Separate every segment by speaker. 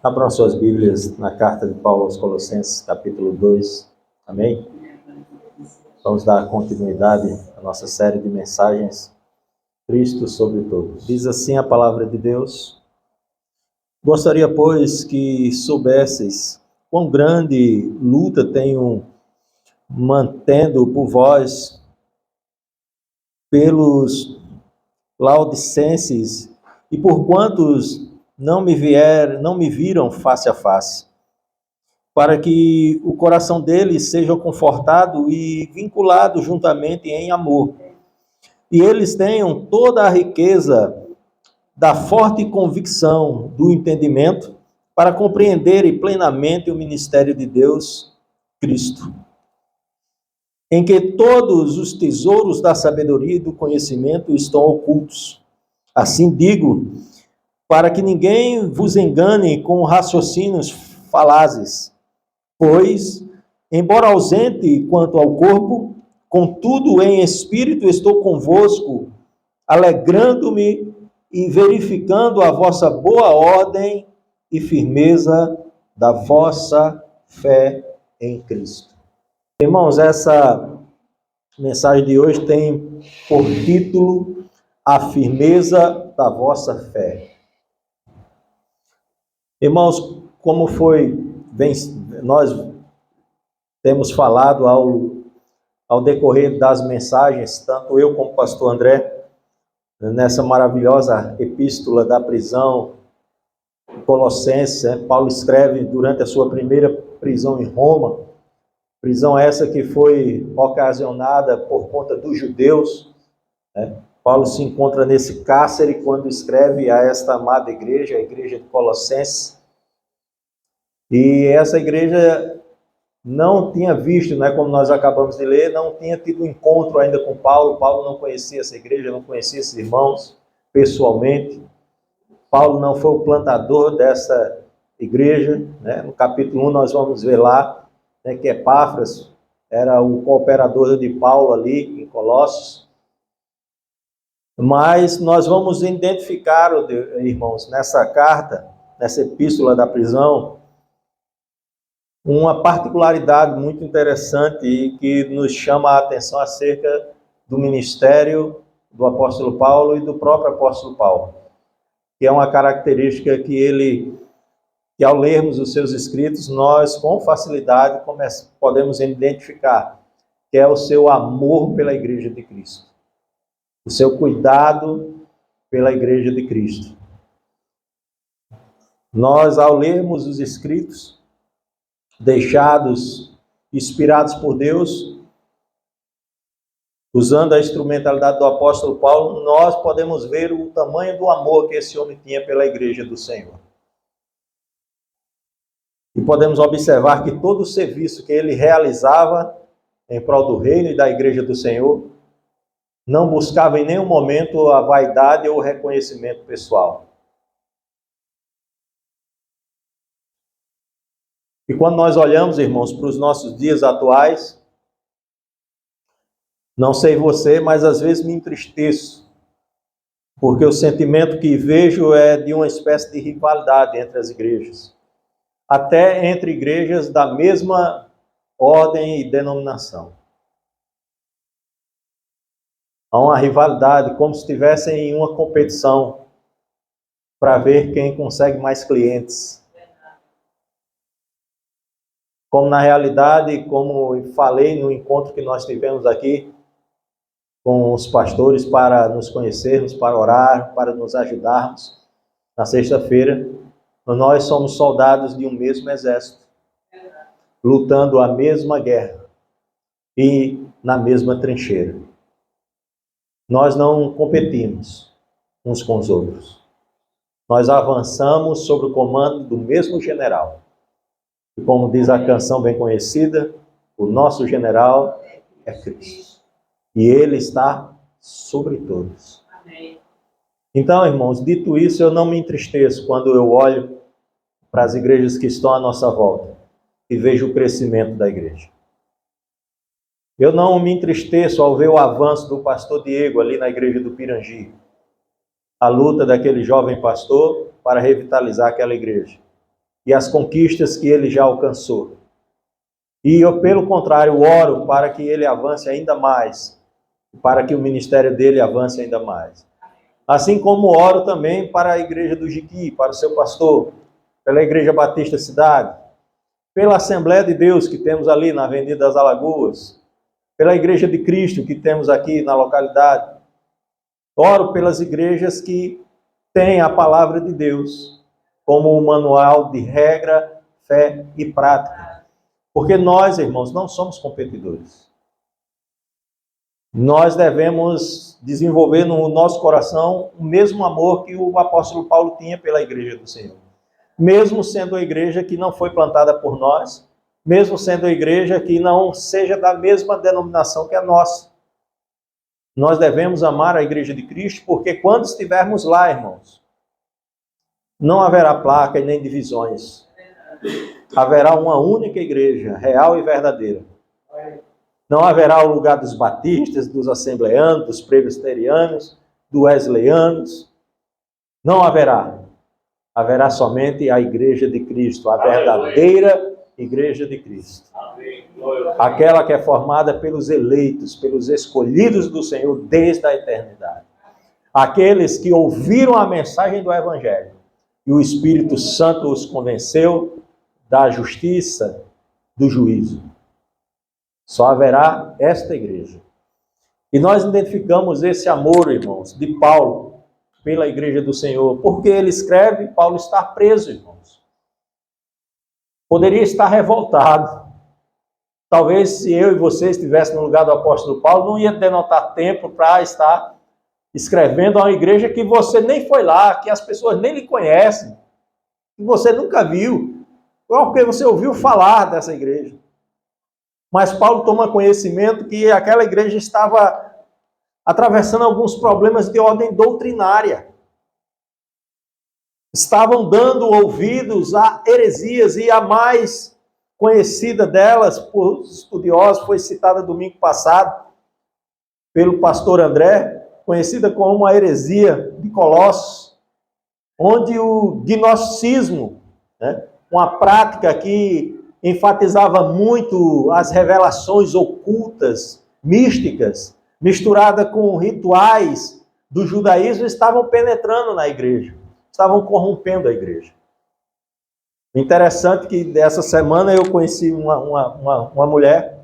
Speaker 1: Abram suas Bíblias na carta de Paulo aos Colossenses, capítulo 2. Amém? Vamos dar continuidade à nossa série de mensagens, Cristo sobre todos. Diz assim a palavra de Deus: Gostaria, pois, que soubesseis quão grande luta tenho mantendo por vós, pelos laodicenses, e por quantos não me viram face a face, para que o coração deles seja confortado e vinculado juntamente em amor, e eles tenham toda a riqueza da forte convicção do entendimento, para compreenderem plenamente o ministério de Deus, Cristo, em que todos os tesouros da sabedoria e do conhecimento estão ocultos. Assim digo, para que ninguém vos engane com raciocínios falazes, pois, embora ausente quanto ao corpo, contudo em espírito estou convosco, alegrando-me e verificando a vossa boa ordem e firmeza da vossa fé em Cristo. Irmãos, essa mensagem de hoje tem por título A Firmeza da Vossa Fé. Irmãos, como nós temos falado ao decorrer das mensagens, tanto eu como o pastor André, nessa maravilhosa epístola da prisão, Colossenses, Paulo escreve durante a sua primeira prisão em Roma, prisão essa que foi ocasionada por conta dos judeus. Paulo se encontra nesse cárcere quando escreve a esta amada igreja, a igreja de Colossenses. E essa igreja não tinha visto, como nós acabamos de ler, não tinha tido encontro ainda com Paulo. Paulo não conhecia essa igreja, não conhecia esses irmãos pessoalmente. Paulo não foi o plantador dessa igreja. No capítulo 1 nós vamos ver lá que Epáfras era o cooperador de Paulo ali em Colossos. Mas nós vamos identificar, irmãos, nessa carta, nessa epístola da prisão, uma particularidade muito interessante e que nos chama a atenção acerca do ministério do apóstolo Paulo e do próprio apóstolo Paulo, que é uma característica que ao lermos os seus escritos, nós com facilidade podemos identificar, que é o seu amor pela igreja de Cristo, o seu cuidado pela igreja de Cristo. Nós, ao lermos os escritos, inspirados por Deus, usando a instrumentalidade do apóstolo Paulo, nós podemos ver o tamanho do amor que esse homem tinha pela igreja do Senhor. E podemos observar que todo o serviço que ele realizava em prol do reino e da igreja do Senhor não buscava em nenhum momento a vaidade ou o reconhecimento pessoal. E quando nós olhamos, irmãos, para os nossos dias atuais, não sei você, mas às vezes me entristeço, porque o sentimento que vejo é de uma espécie de rivalidade entre as igrejas, até entre igrejas da mesma ordem e denominação. Há uma rivalidade, como se estivessem em uma competição para ver quem consegue mais clientes. Como na realidade, como falei no encontro que nós tivemos aqui com os pastores para nos conhecermos, para orar, para nos ajudarmos na sexta-feira, nós somos soldados de um mesmo exército, lutando a mesma guerra e na mesma trincheira. Nós não competimos uns com os outros. Nós avançamos sob o comando do mesmo general. E como diz a canção bem conhecida, o nosso general é Cristo. E Ele está sobre todos. Amém. Então, irmãos, dito isso, eu não me entristeço quando eu olho para as igrejas que estão à nossa volta e vejo o crescimento da igreja. Eu não me entristeço ao ver o avanço do pastor Diego ali na igreja do Pirangi. A luta daquele jovem pastor para revitalizar aquela igreja. e as conquistas que ele já alcançou. E eu, pelo contrário, oro para que ele avance ainda mais, para que o ministério dele avance ainda mais. Assim como oro também para a igreja do Jiqui, para o seu pastor, pela Igreja Batista Cidade, pela Assembleia de Deus que temos ali na Avenida das Alagoas, pela Igreja de Cristo que temos aqui na localidade. Oro pelas igrejas que têm a palavra de Deus como um manual de regra, fé e prática. Porque nós, irmãos, não somos competidores. Nós devemos desenvolver no nosso coração o mesmo amor que o apóstolo Paulo tinha pela igreja do Senhor. Mesmo sendo a igreja que não foi plantada por nós, mesmo sendo a igreja que não seja da mesma denominação que a nossa. Nós devemos amar a igreja de Cristo, porque quando estivermos lá, irmãos, não haverá placa e nem divisões. Haverá uma única igreja, real e verdadeira. Não haverá o lugar dos batistas, dos assembleanos, dos presbiterianos, dos wesleyanos. Não haverá. Haverá somente a igreja de Cristo, a verdadeira igreja de Cristo. Aquela que é formada pelos eleitos, pelos escolhidos do Senhor desde a eternidade. Aqueles que ouviram a mensagem do Evangelho e o Espírito Santo os convenceu da justiça, do juízo. Só haverá esta igreja. E nós identificamos esse amor, irmãos, de Paulo pela igreja do Senhor, porque ele escreve, Paulo está preso, irmãos. Poderia estar revoltado. Talvez se eu e você estivéssemos no lugar do apóstolo Paulo, não ia denotar tempo para estar escrevendo a uma igreja que você nem foi lá, que as pessoas nem lhe conhecem, que você nunca viu, porque você ouviu falar dessa igreja. Mas Paulo toma conhecimento que aquela igreja estava atravessando alguns problemas de ordem doutrinária. Estavam dando ouvidos a heresias, e a mais conhecida delas, por estudiosos, foi citada domingo passado pelo pastor André, conhecida como a heresia de Colossos, onde o gnosticismo, uma prática que enfatizava muito as revelações ocultas, místicas, misturada com rituais do judaísmo, estavam penetrando na igreja, estavam corrompendo a igreja. Interessante que dessa semana eu conheci uma mulher,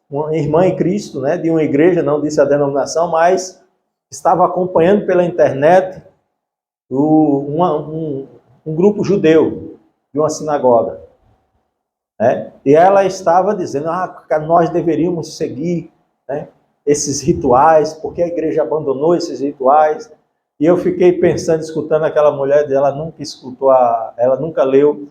Speaker 1: uma irmã em Cristo, de uma igreja, não disse a denominação, mas estava acompanhando pela internet um grupo judeu de uma sinagoga. E ela estava dizendo que nós deveríamos seguir esses rituais, porque a igreja abandonou esses rituais. E eu fiquei pensando, escutando aquela mulher, ela nunca leu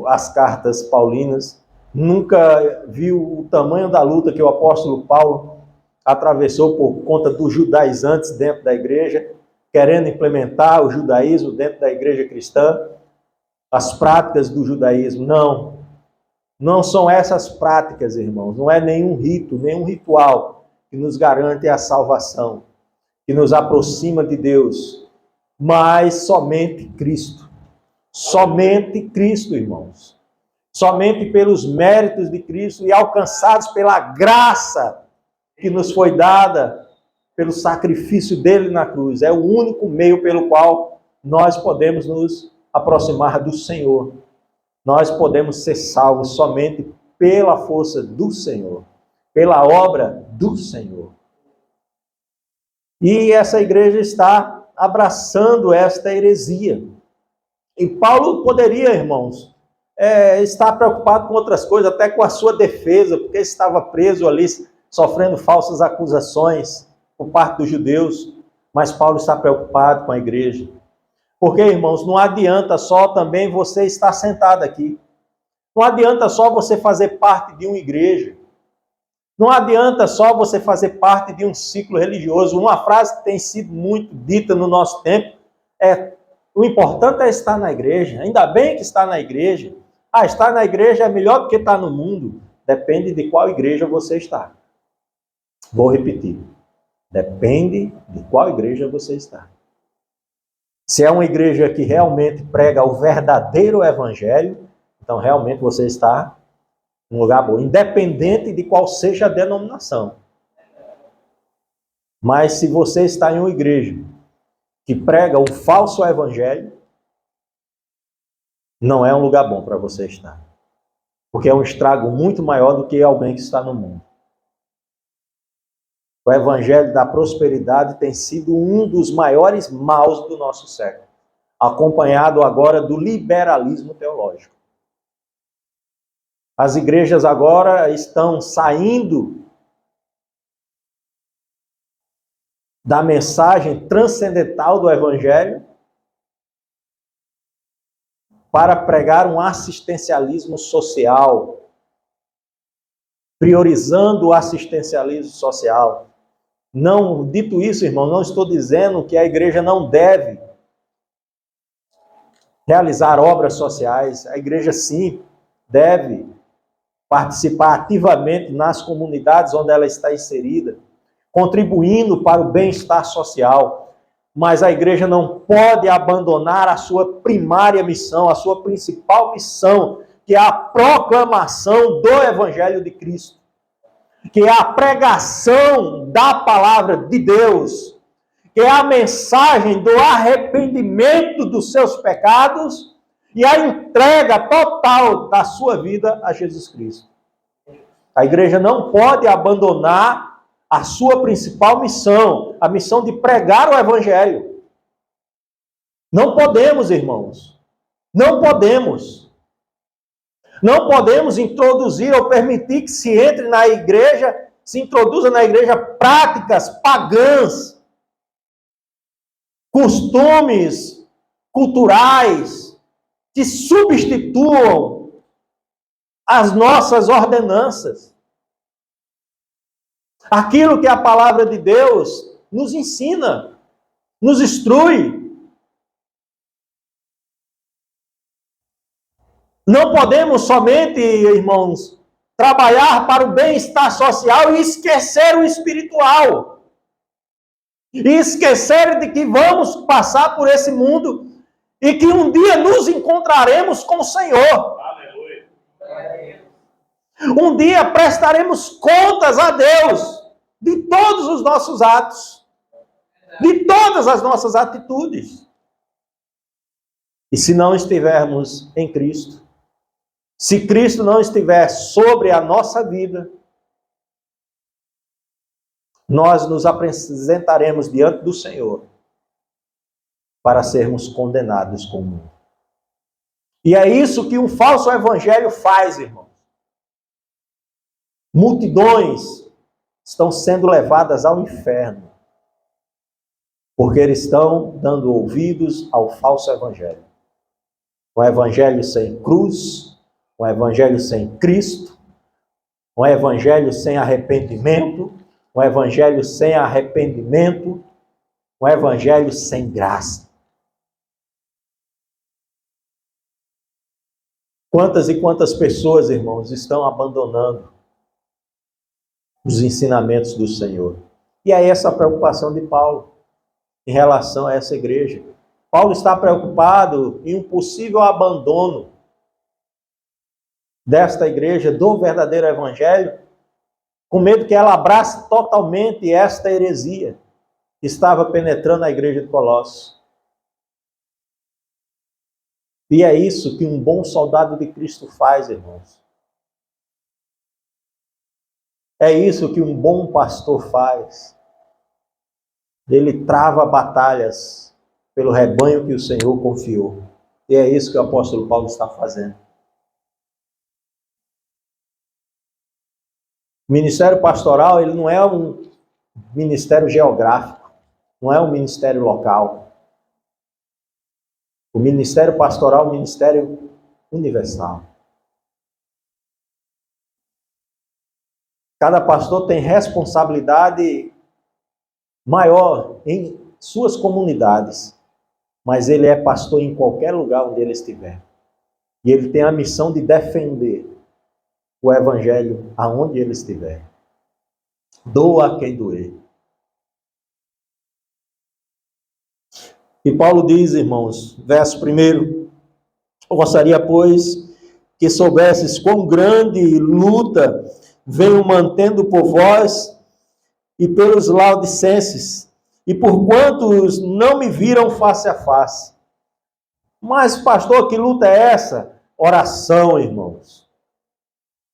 Speaker 1: as cartas paulinas, nunca viu o tamanho da luta que o apóstolo Paulo atravessou por conta dos judaizantes dentro da igreja, querendo implementar o judaísmo dentro da igreja cristã, as práticas do judaísmo. Não são essas práticas, irmãos, não é nenhum rito, nenhum ritual que nos garante a salvação, que nos aproxima de Deus, mas somente Cristo. Somente Cristo, irmãos. Somente pelos méritos de Cristo e alcançados pela graça que nos foi dada pelo sacrifício dele na cruz. É o único meio pelo qual nós podemos nos aproximar do Senhor. Nós podemos ser salvos somente pela força do Senhor, pela obra do Senhor. E essa igreja está abraçando esta heresia. E Paulo poderia, irmãos, estar preocupado com outras coisas, até com a sua defesa, porque estava preso ali, sofrendo falsas acusações por parte dos judeus. Mas Paulo está preocupado com a igreja. Porque, irmãos, não adianta só também você estar sentado aqui. Não adianta só você fazer parte de uma igreja. Não adianta só você fazer parte de um ciclo religioso. Uma frase que tem sido muito dita no nosso tempo é: o importante é estar na igreja. Ainda bem que está na igreja. Estar na igreja é melhor do que estar no mundo. Depende de qual igreja você está. Vou repetir. Depende de qual igreja você está. Se é uma igreja que realmente prega o verdadeiro evangelho, então realmente você está em um lugar bom, independente de qual seja a denominação. Mas se você está em uma igreja que prega o falso evangelho, não é um lugar bom para você estar. Porque é um estrago muito maior do que alguém que está no mundo. O evangelho da prosperidade tem sido um dos maiores maus do nosso século, acompanhado agora do liberalismo teológico. As igrejas agora estão saindo da mensagem transcendental do evangelho para pregar um assistencialismo social, priorizando o assistencialismo social. Não, dito isso, irmão, não estou dizendo que a igreja não deve realizar obras sociais. A igreja, sim, deve participar ativamente nas comunidades onde ela está inserida, contribuindo para o bem-estar social. Mas a igreja não pode abandonar a sua primária missão, a sua principal missão, que é a proclamação do Evangelho de Cristo, que é a pregação da palavra de Deus, que é a mensagem do arrependimento dos seus pecados e a entrega total da sua vida a Jesus Cristo. A igreja não pode abandonar a sua principal missão, a missão de pregar o Evangelho. Não podemos, irmãos. Não podemos. Não podemos introduzir ou permitir que se entre na igreja, se introduza na igreja práticas pagãs, costumes culturais que substituam as nossas ordenanças. Aquilo que a palavra de Deus nos ensina, nos instrui. Não podemos somente, irmãos, trabalhar para o bem-estar social e esquecer o espiritual. E esquecer de que vamos passar por esse mundo e que um dia nos encontraremos com o Senhor. Aleluia. Um dia prestaremos contas a Deus de todos os nossos atos, de todas as nossas atitudes. E se não estivermos em Cristo, se Cristo não estiver sobre a nossa vida, nós nos apresentaremos diante do Senhor para sermos condenados com o mundo. E é isso que um falso evangelho faz, irmãos. Multidões estão sendo levadas ao inferno, porque eles estão dando ouvidos ao falso evangelho. Um evangelho sem cruz, um evangelho sem Cristo, um evangelho sem arrependimento, um evangelho sem arrependimento, um evangelho sem graça. Quantas e quantas pessoas, irmãos, estão abandonando os ensinamentos do Senhor? E aí essa preocupação de Paulo em relação a essa igreja. Paulo está preocupado em um possível abandono desta igreja, do verdadeiro evangelho, com medo que ela abrace totalmente esta heresia que estava penetrando a igreja de Colossos. E é isso que um bom soldado de Cristo faz, irmãos. É isso que um bom pastor faz. Ele trava batalhas pelo rebanho que o Senhor confiou. E é isso que o apóstolo Paulo está fazendo. O ministério pastoral, ele não é um ministério geográfico, não é um ministério local. O ministério pastoral é um ministério universal. Cada pastor tem responsabilidade maior em suas comunidades, mas ele é pastor em qualquer lugar onde ele estiver. E ele tem a missão de defender o evangelho aonde ele estiver. Doa a quem doer. E Paulo diz, irmãos, verso 1, eu gostaria, pois, que soubesses quão grande luta venho mantendo por vós e pelos laodicenses, e por quantos não me viram face a face. Mas, pastor, que luta é essa? Oração, irmãos.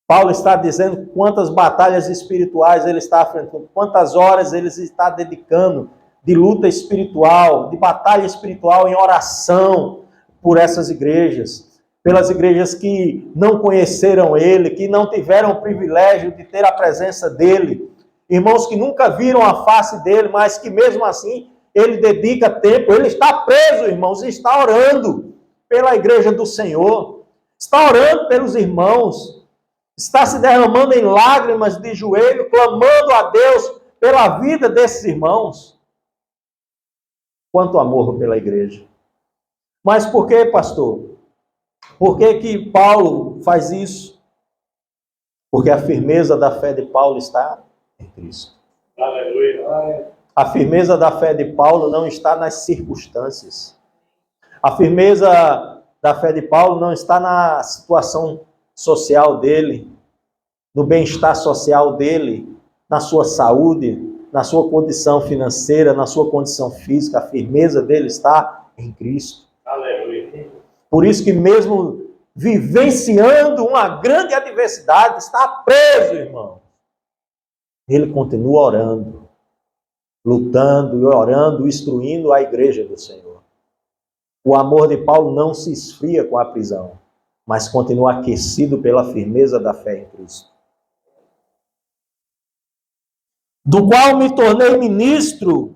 Speaker 1: Paulo está dizendo quantas batalhas espirituais ele está enfrentando, quantas horas ele está dedicando de luta espiritual, de batalha espiritual em oração por essas igrejas, pelas igrejas que não conheceram ele, que não tiveram o privilégio de ter a presença dele, irmãos que nunca viram a face dele, mas que mesmo assim ele dedica tempo, ele está preso, irmãos, e está orando pela igreja do Senhor, está orando pelos irmãos, está se derramando em lágrimas de joelho, clamando a Deus pela vida desses irmãos. Quanto amor pela igreja. Mas por que, pastor? Por que Paulo faz isso? Porque a firmeza da fé de Paulo está em Cristo. Aleluia. A firmeza da fé de Paulo não está nas circunstâncias. A firmeza da fé de Paulo não está na situação social dele, no bem-estar social dele, na sua saúde, na sua condição financeira, na sua condição física. A firmeza dele está em Cristo. Aleluia. Por isso que mesmo vivenciando uma grande adversidade, está preso, irmão. Ele continua orando, lutando e orando, instruindo a igreja do Senhor. O amor de Paulo não se esfria com a prisão, mas continua aquecido pela firmeza da fé em Cristo. Do qual me tornei ministro,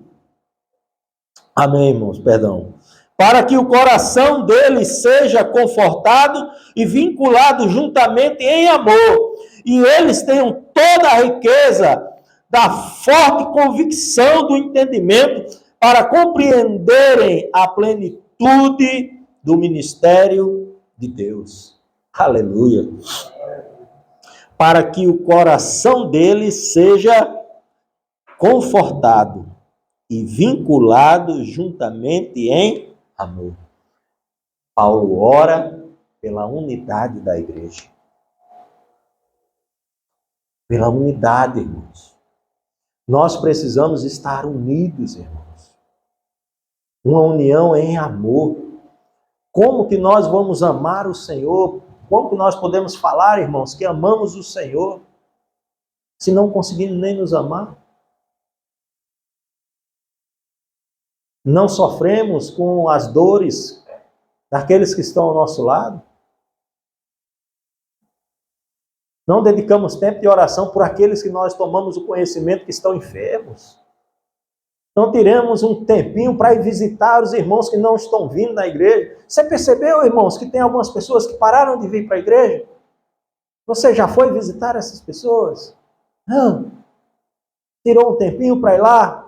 Speaker 1: amém, irmãos, perdão, para que o coração deles seja confortado e vinculado juntamente em amor, e eles tenham toda a riqueza da forte convicção do entendimento para compreenderem a plenitude do ministério de Deus. Aleluia. Para que o coração deles seja confortado e vinculado juntamente em amor. Paulo ora pela unidade da igreja. Pela unidade, irmãos. Nós precisamos estar unidos, irmãos. Uma união em amor. Como que nós vamos amar o Senhor? Como que nós podemos falar, irmãos, que amamos o Senhor, se não conseguimos nem nos amar? Não sofremos com as dores daqueles que estão ao nosso lado? Não dedicamos tempo de oração por aqueles que nós tomamos o conhecimento que estão enfermos? Não tiramos um tempinho para ir visitar os irmãos que não estão vindo na igreja? Você percebeu, irmãos, que tem algumas pessoas que pararam de vir para a igreja? Você já foi visitar essas pessoas? Não. Tirou um tempinho para ir lá?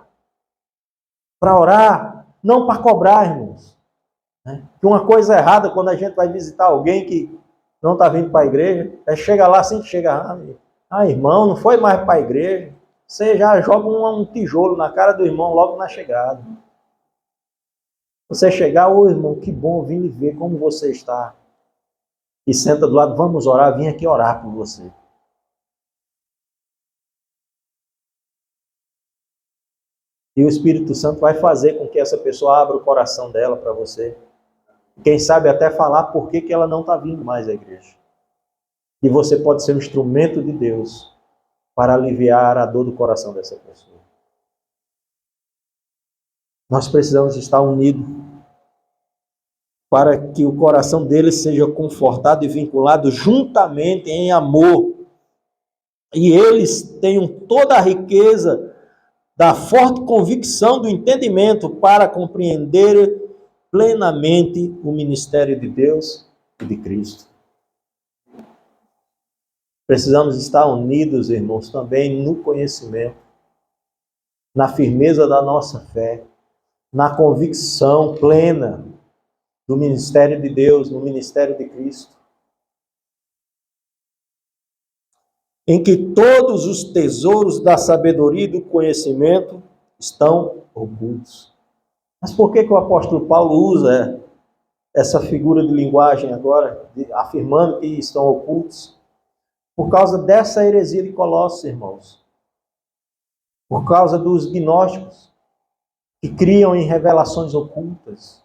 Speaker 1: Para orar, não para cobrar, irmãos. Que uma coisa errada quando a gente vai visitar alguém que não está vindo para a igreja, chega lá assim que chega, irmão, não foi mais para a igreja. Você já joga um tijolo na cara do irmão logo na chegada. Você chegar, irmão, que bom vir lhe ver como você está. E senta do lado, vamos orar, vim aqui orar por você. E o Espírito Santo vai fazer com que essa pessoa abra o coração dela para você. Quem sabe até falar por que ela não está vindo mais à igreja. E você pode ser um instrumento de Deus para aliviar a dor do coração dessa pessoa. Nós precisamos estar unidos para que o coração deles seja confortado e vinculado juntamente em amor. E eles tenham toda a riqueza da forte convicção do entendimento para compreender plenamente o ministério de Deus e de Cristo. Precisamos estar unidos, irmãos, também no conhecimento, na firmeza da nossa fé, na convicção plena do ministério de Deus, no ministério de Cristo, em que todos os tesouros da sabedoria e do conhecimento estão ocultos. Mas por que o apóstolo Paulo usa essa figura de linguagem agora, afirmando que estão ocultos? Por causa dessa heresia de Colossos, irmãos. Por causa dos gnósticos, que criam em revelações ocultas.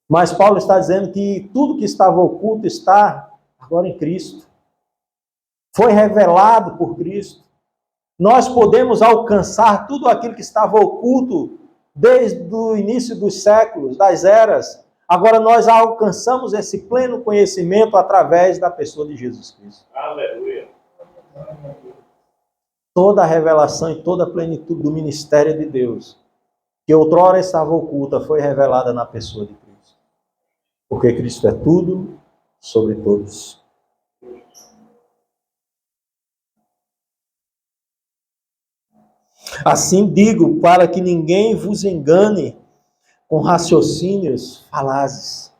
Speaker 1: Mas Paulo está dizendo que tudo que estava oculto está agora em Cristo. Foi revelado por Cristo. Nós podemos alcançar tudo aquilo que estava oculto desde o início dos séculos, das eras. Agora nós alcançamos esse pleno conhecimento através da pessoa de Jesus Cristo.
Speaker 2: Aleluia.
Speaker 1: Toda a revelação e toda a plenitude do ministério de Deus, que outrora estava oculta, foi revelada na pessoa de Cristo. Porque Cristo é tudo sobre todos. Assim digo, para que ninguém vos engane com raciocínios falazes.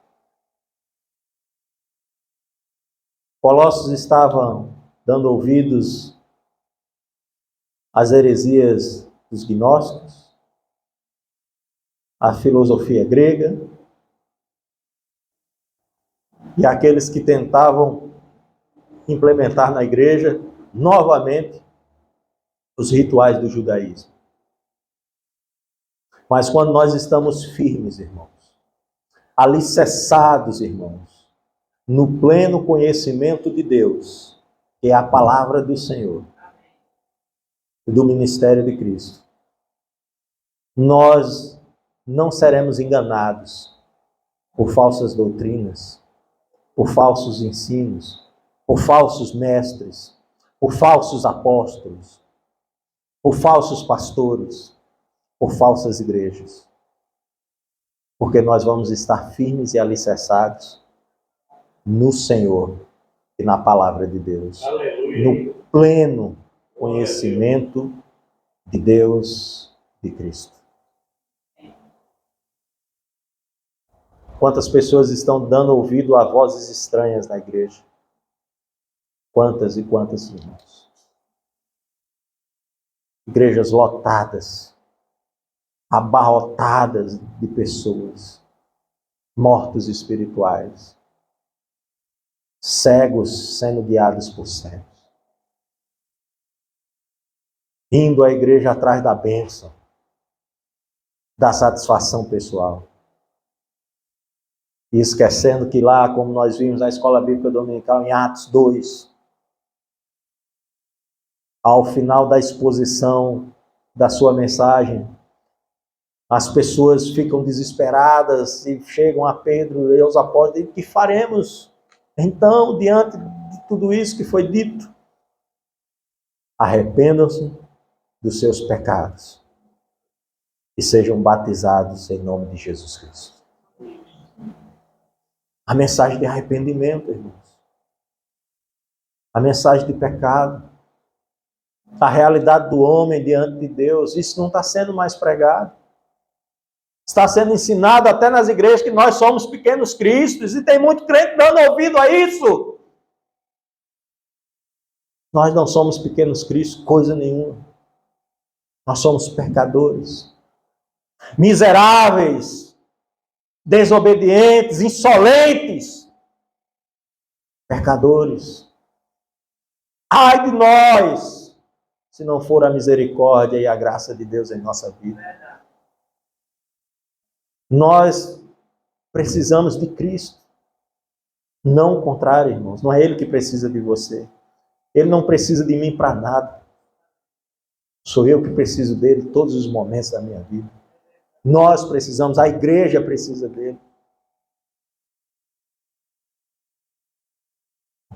Speaker 1: Colossos estavam dando ouvidos às heresias dos gnósticos, à filosofia grega, e aqueles que tentavam implementar na igreja novamente os rituais do judaísmo. Mas quando nós estamos firmes, irmãos, alicerçados, irmãos, no pleno conhecimento de Deus, que é a palavra do Senhor, do ministério de Cristo, nós não seremos enganados por falsas doutrinas, por falsos ensinos, por falsos mestres, por falsos apóstolos, por falsos pastores, por falsas igrejas. Porque nós vamos estar firmes e alicerçados no Senhor e na palavra de Deus.
Speaker 2: Aleluia.
Speaker 1: No pleno conhecimento de Deus, de Cristo. Quantas pessoas estão dando ouvido a vozes estranhas na igreja? Quantas e quantas, irmãos? Igrejas lotadas, abarrotadas de pessoas, mortos espirituais, cegos sendo guiados por cegos, indo à igreja atrás da bênção, da satisfação pessoal, e esquecendo que lá, como nós vimos na Escola Bíblica Dominical, em Atos 2, ao final da exposição da sua mensagem, as pessoas ficam desesperadas e chegam a Pedro e aos apóstolos e dizem: o que faremos então diante de tudo isso que foi dito? Arrependam-se dos seus pecados e sejam batizados em nome de Jesus Cristo. A mensagem de arrependimento, irmãos. A mensagem de pecado. A realidade do homem diante de Deus. Isso não está sendo mais pregado. Está sendo ensinado até nas igrejas que nós somos pequenos cristos. E tem muito crente dando ouvido a isso. Nós não somos pequenos cristos, coisa nenhuma. Nós somos pecadores. Miseráveis. Desobedientes, insolentes, pecadores. Ai de nós, se não for a misericórdia e a graça de Deus em nossa vida. Nós precisamos de Cristo, não o contrário, irmãos. Não é Ele que precisa de você. Ele não precisa de mim para nada. Sou eu que preciso dele todos os momentos da minha vida. Nós precisamos, a igreja precisa dele.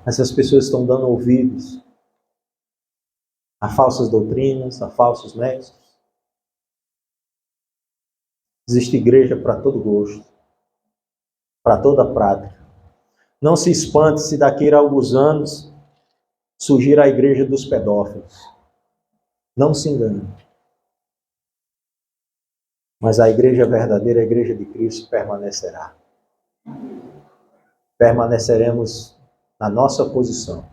Speaker 1: Essas pessoas estão dando ouvidos a falsas doutrinas, a falsos mestres. Existe igreja para todo gosto, para toda prática. Não se espante se daqui a alguns anos surgir a igreja dos pedófilos. Não se engane. Mas a igreja verdadeira, a igreja de Cristo, permanecerá. Permaneceremos na nossa posição.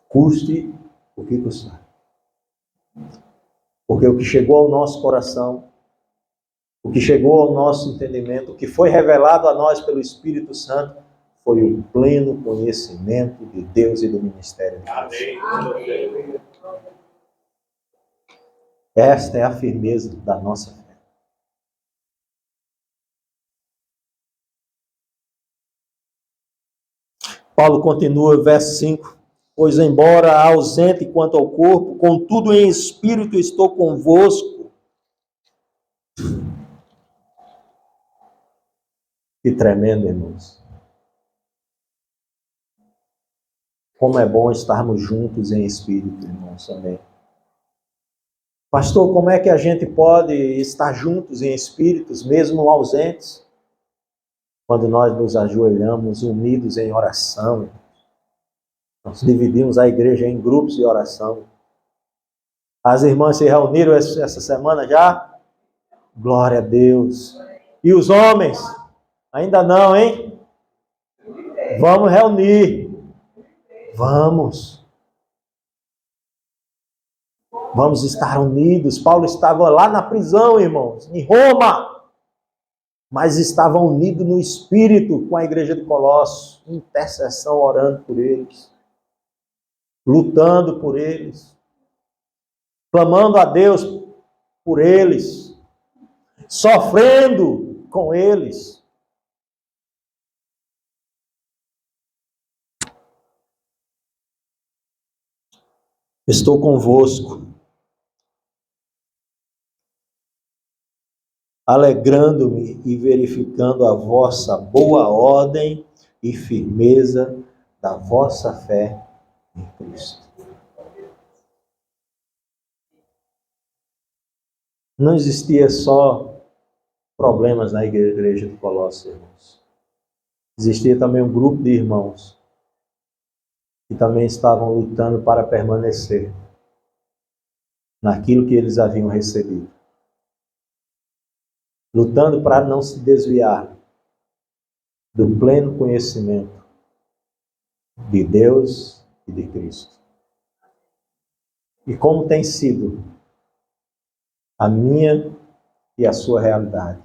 Speaker 1: Custe o que custar. Porque o que chegou ao nosso coração O que chegou ao nosso entendimento, o que foi revelado a nós pelo Espírito Santo, foi o pleno conhecimento de Deus e do ministério de Deus. Amém. Esta é a firmeza da nossa fé. Paulo continua, verso 5. Pois embora ausente quanto ao corpo, contudo em espírito estou convosco. Que tremendo, irmãos. Como é bom estarmos juntos em espírito, irmãos, também. Pastor, como é que a gente pode estar juntos em espíritos, mesmo ausentes? Quando nós nos ajoelhamos unidos em oração. Nós dividimos a igreja em grupos de oração. As irmãs se reuniram essa semana já? Glória a Deus. E os homens? Ainda não, hein? Vamos reunir. Vamos. Vamos estar unidos. Paulo estava lá na prisão, irmãos, em Roma. Mas estava unido no Espírito com a igreja de Colossos. Intercessão, orando por eles. Lutando por eles. Clamando a Deus por eles. Sofrendo com eles. Estou convosco, alegrando-me e verificando a vossa boa ordem e firmeza da vossa fé em Cristo. Não existia só problemas na igreja de Colossos, irmãos. Existia também um grupo de irmãos que também estavam lutando para permanecer naquilo que eles haviam recebido. Lutando para não se desviar do pleno conhecimento de Deus e de Cristo. E como tem sido a minha e a sua realidade?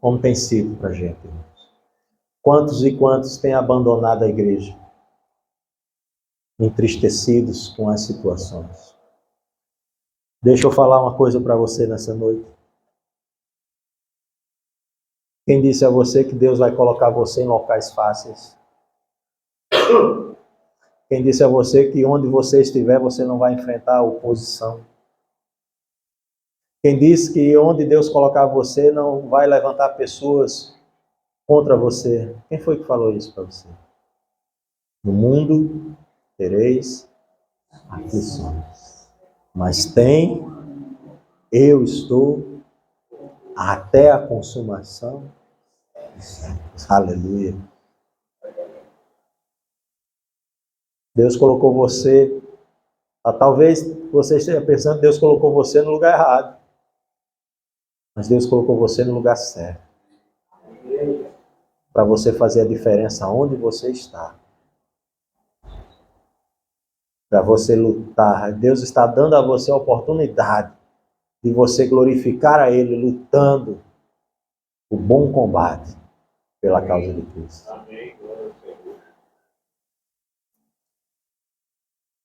Speaker 1: Como tem sido para a gente, irmãos? Quantos e quantos têm abandonado a igreja? Entristecidos com as situações. Deixa eu falar uma coisa para você nessa noite. Quem disse a você que Deus vai colocar você em locais fáceis? Quem disse a você que onde você estiver, você não vai enfrentar a oposição? Quem disse que onde Deus colocar você, não vai levantar pessoas contra você? Quem foi que falou isso para você? No mundo tereis aflições, mas eu estou até a consumação. Aleluia. Deus colocou você, talvez você esteja pensando, Deus colocou você no lugar errado. Mas Deus colocou você no lugar certo. Para você fazer a diferença onde você está. Para você lutar. Deus está dando a você a oportunidade de você glorificar a Ele lutando o bom combate pela causa de Cristo.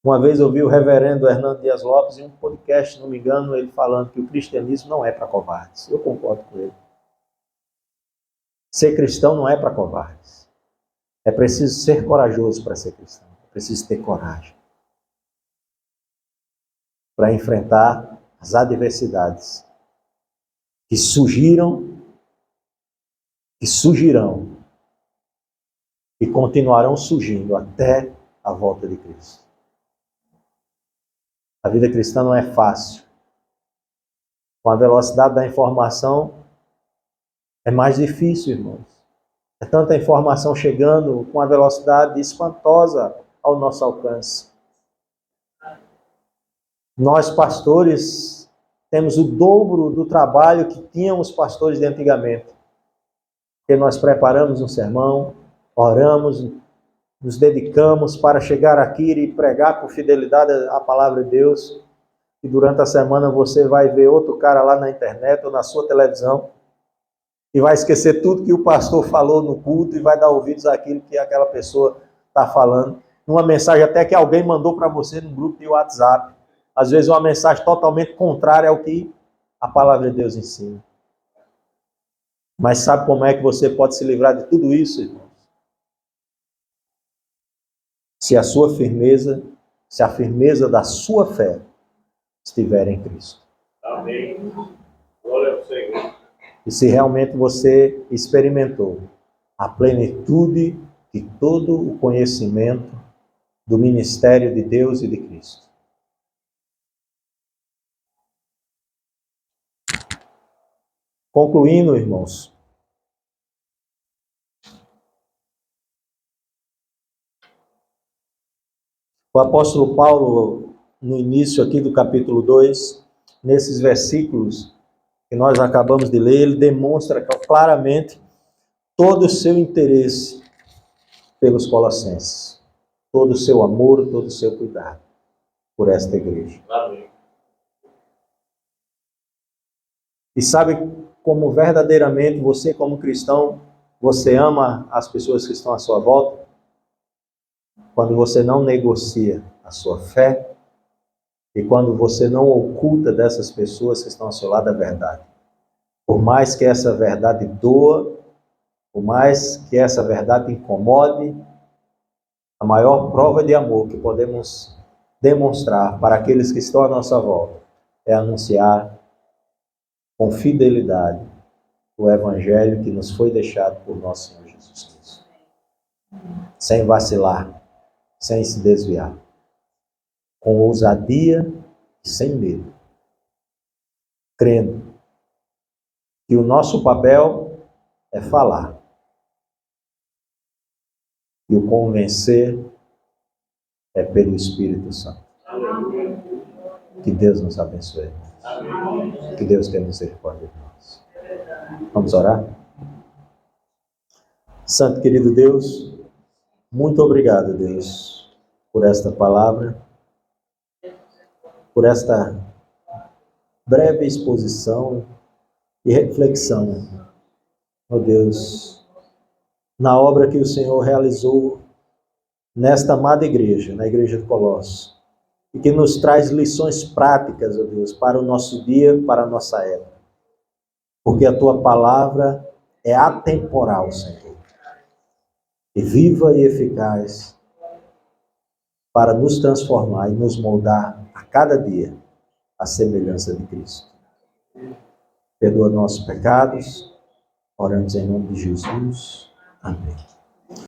Speaker 1: Uma vez eu vi o reverendo Hernando Dias Lopes em um podcast, se não me engano, ele falando que o cristianismo não é para covardes. Eu concordo com ele. Ser cristão não é para covardes. É preciso ser corajoso para ser cristão. É preciso ter coragem para enfrentar as adversidades que surgirão, que surgirão e continuarão surgindo até a volta de Cristo. A vida cristã não é fácil. Com a velocidade da informação, é mais difícil, irmãos. É tanta informação chegando com a velocidade espantosa ao nosso alcance. Nós, pastores, temos o dobro do trabalho que tinham os pastores de antigamente. Porque nós preparamos um sermão, oramos, nos dedicamos para chegar aqui e pregar por fidelidade à palavra de Deus. e durante a semana você vai ver outro cara lá na internet ou na sua televisão e vai esquecer tudo que o pastor falou no culto e vai dar ouvidos àquilo que aquela pessoa está falando. Uma mensagem até que alguém mandou para você no grupo de WhatsApp. Às vezes uma mensagem totalmente contrária ao que a palavra de Deus ensina. Mas sabe como é que você pode se livrar de tudo isso, irmãos? Se a firmeza da sua fé estiver em Cristo.
Speaker 2: Amém. Glória ao Senhor.
Speaker 1: E se realmente você experimentou a plenitude de todo o conhecimento do ministério de Deus e de Cristo. Concluindo, irmãos, o apóstolo Paulo, no início aqui do capítulo 2, nesses versículos que nós acabamos de ler, ele demonstra claramente todo o seu interesse pelos colossenses, todo o seu amor, todo o seu cuidado por esta igreja.
Speaker 2: Amém.
Speaker 1: E sabe como verdadeiramente você, como cristão, você ama as pessoas que estão à sua volta? Quando você não negocia a sua fé e quando você não oculta dessas pessoas que estão ao seu lado a verdade. Por mais que essa verdade doa, por mais que essa verdade incomode, a maior prova de amor que podemos demonstrar para aqueles que estão à nossa volta é anunciar com fidelidade o Evangelho que nos foi deixado por nosso Senhor Jesus Cristo. Sem vacilar, sem se desviar. Com ousadia e sem medo. Crendo que o nosso papel é falar. E o convencer é pelo Espírito Santo. Que Deus nos abençoe. Que Deus tenha misericórdia de nós. Vamos orar? Santo querido Deus, muito obrigado, Deus, por esta palavra, por esta breve exposição e reflexão, ó Deus, na obra que o Senhor realizou nesta amada igreja, na igreja de Colossos, e que nos traz lições práticas, ó Deus, para o nosso dia, para a nossa época. Porque a tua palavra é atemporal, Senhor, e viva e eficaz para nos transformar e nos moldar a cada dia à semelhança de Cristo. Perdoa nossos pecados, oramos em nome de Jesus. Amém.